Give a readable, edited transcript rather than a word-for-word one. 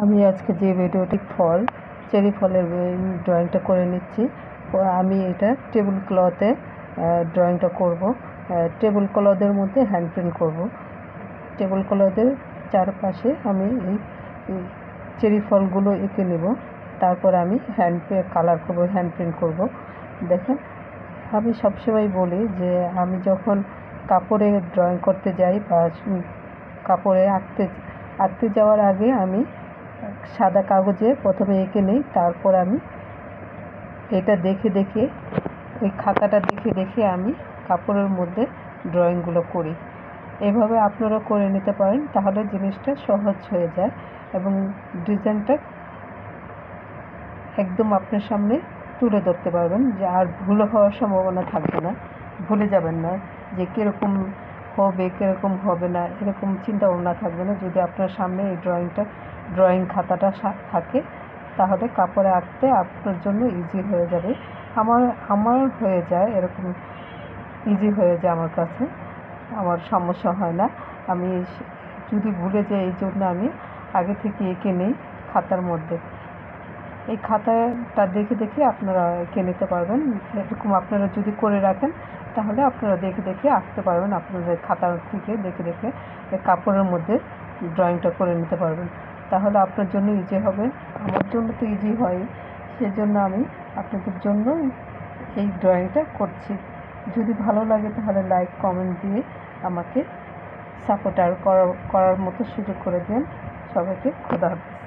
আমি আজকে যে ভিডিওটি চেরি ফলের ড্রয়িংটা করে নিচ্ছি। আমি এটা টেবিল ক্লথে ড্রয়িংটা করব। টেবিল ক্লথের মধ্যে হ্যান্ড প্রিন্ট করব। টেবিল ক্লথের চারপাশে আমি এই চেরি ফলগুলো এঁকে নেব। তারপর আমি কালার করব, হ্যান্ড প্রিন্ট করব। দেখেন, আমি সবসময় বলি যে আমি যখন কাপড়ে ড্রয়িং করতে যাই বা কাপড়ে আঁকতে যাওয়ার আগে আমি সাদা কাগজে প্রথমে এঁকে নিই, তারপর আমি এটা দেখে ওই খাতাটা দেখে আমি কাপড়ের মধ্যে ড্রয়িংগুলো করি। এভাবে আপনারা করে নিতে পারেন, তাহলে জিনিসটা সহজ হয়ে যায় এবং ডিজাইনটা একদম আপনার সামনে তুলে ধরতে পারবেন, যে আর ভুল হওয়ার সম্ভাবনা থাকবে না। ভুলে যাবেন না যে কীরকম হবে না, এরকম চিন্তা ভাবনা থাকবে না। যদি আপনার সামনে এই ড্রয়িং খাতাটা থাকে, তাহলে কাপড়ে আঁকতে আপনার জন্য ইজি হয়ে যাবে। আমার হয়ে যায়, এরকম ইজি হয়ে যায় আমার কাছে, আমার সমস্যা হয় না। আমি যদি ভুলে যাই, এই জন্য আমি আগে থেকে এঁকে নিই খাতার মধ্যে। এই খাতাটা দেখে আপনারা এঁকে নিতে পারবেন। এরকম আপনারা যদি করে রাখেন, তাহলে আপনারা দেখে আঁকতে পারবেন। আপনাদের খাতার থেকে দেখে কাপড়ের মধ্যে ড্রয়িংটা করে নিতে পারবেন, তাহলে আপনার জন্য ইজি হবে। আমার জন্য তো ইজি হয়, সেজন্য আমি আপনাদের জন্য এই ড্রয়িংটা করছি। যদি ভালো লাগে তাহলে লাইক কমেন্ট দিয়ে আমাকে সাপোর্ট করার মতো সুযোগ করে দেন। সবাইকে খোদা হাফেজ।